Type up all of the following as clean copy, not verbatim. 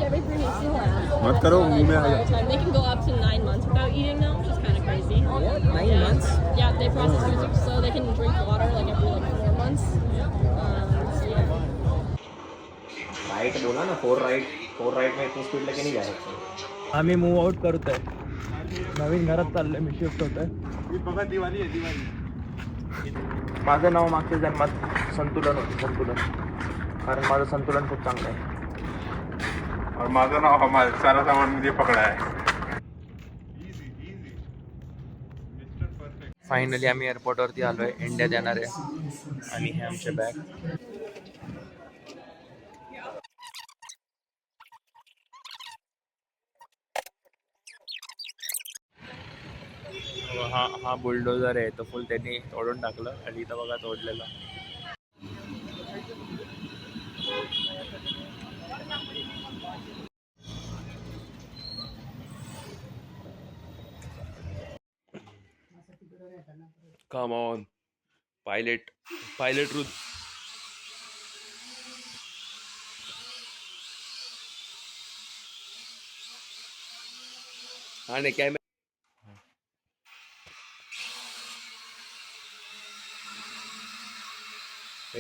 every 3 weeks in the lab. मत करो मुंह में आ All the जाए. time. They can go up to 9 months without eating now, which is kind of crazy. What? 9 Yeah. months? Yeah, they process food so they can drink water like every 4 months. So yeah. Right बोला ना, 4 right में इतनी speed लेके नहीं जा सकते. आम्ही move out करत आहे. नवीन घरात चाललोय, मी शिफ्ट होत आहे. बघा दिवाळी आहे दिवाळी. माझं नाव मागच्या जन्मात संतुलन होतं, संतुलन. कारण माझं संतुलन खूप चांगलं आहे. और माझं नाव हमाल सारा सामान मुझे पकड़ा है. फायनली आम्ही एअरपोर्टवरती आलो आहे. इंडियात येणार आहे आणि हे आमचे बॅग. हा बुलडोझर आहे तो फुल त्यांनी तोडून टाकलं आणि इथं बघा तोडलेलं. Come on, pilot Ruth. आणि कॅमेरा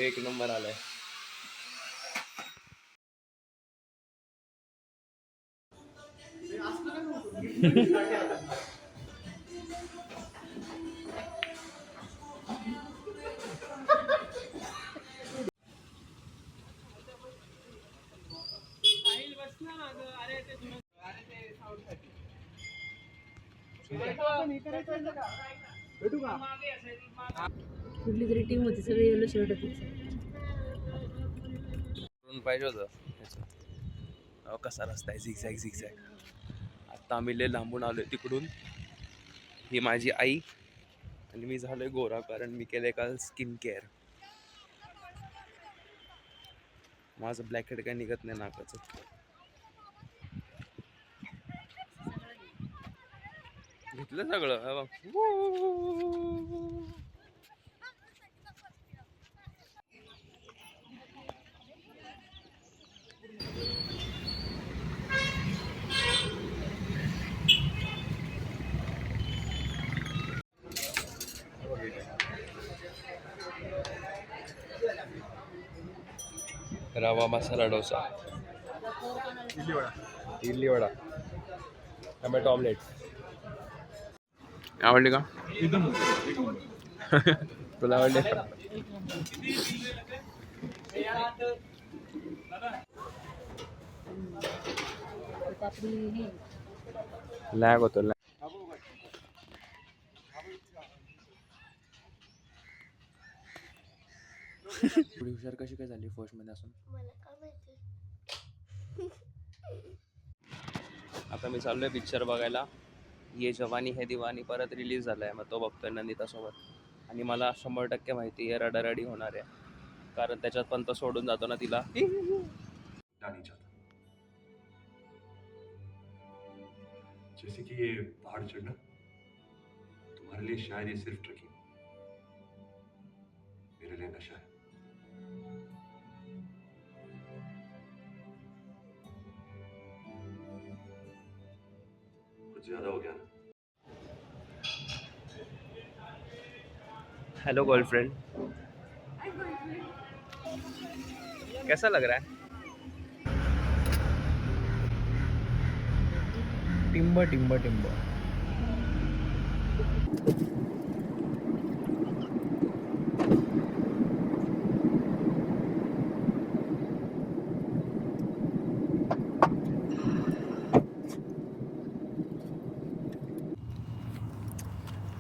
एक नंबर आलाय. कुठली तरी टीम होती, सगळे येलो शर्ट होते. पाहिजे होतं ह्याचं. कसा रस्ता आहे, झिगझॅग झिगझॅग. आत्ता आम्ही लय लांबून आलोय तिकडून. ही माझी आई आणि मी झालोय गोरा कारण मी केलंय काल स्किन केअर. माझं ब्लॅक हेड काय निघत नाही नाकाचं. घेतलं सगळं. रवा मसाला डोसा, इडली वडा, टोमॅटो ऑमलेट. आवडली का? तुला आवडले? लॅग होतो. थोडी हुशार कशी काय झाली फर्स्ट मध्ये असून? आता मी चाललोय पिक्चर बघायला. ये जवानी है दिवानी परत रिलीज झालाय, मग तो बघतोय नंदितासोबत. आणि मला 100% माहिती आहे रडारडी होणार आहे, कारण त्याच्यात पण तो सोडून जातो ना तिला. जैसे कि ये पहाड़ चढ़ना तुम्हारे लिए शायद ये सिर्फ ट्रकिंग, मेरे लिए नशा है. कुछ ज्यादा हो गया ना. हेलो गर्लफ्रेंड, कैसा लग रहा है? टिम्ब टिम्ब टिम्ब.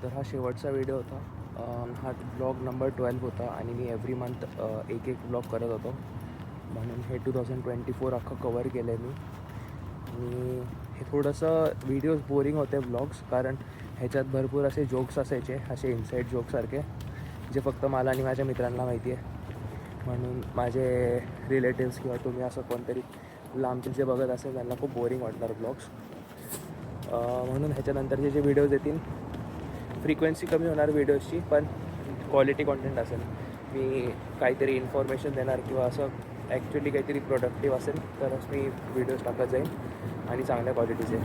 तर हा शेवटचा व्हिडिओ होता. हा ब्लॉग नंबर 12 होता आणि मी एव्हरी मंथ एक ब्लॉग करत होतो, म्हणून हे 2024 अख्खं कवर केलं आहे मी. आणि हे थोडंसं व्हिडिओज बोरिंग होते ब्लॉग्स, कारण ह्याच्यात भरपूर असे जोक्स असायचे, असे इनसाईड जोक्ससारखे, जे फक्त मला आणि माझ्या मित्रांना माहिती आहे. म्हणून माझे रिलेटिव्स किंवा तुम्ही असं कोणतरी लांबचे जे बघत असेल त्यांना खूप बोरिंग वाटणार ब्लॉग्स. म्हणून ह्याच्यानंतरचे जे व्हिडिओज येतील, फ्रिक्वेन्सी कमी होणार व्हिडिओजची, पण क्वालिटी कॉन्टेंट असेल. मी काहीतरी इन्फॉर्मेशन देणार किंवा असं ॲक्च्युली काहीतरी प्रोडक्टिव्ह असेल तरच मी व्हिडिओज टाकत जाईन आणि चांगल्या क्वालिटीचे.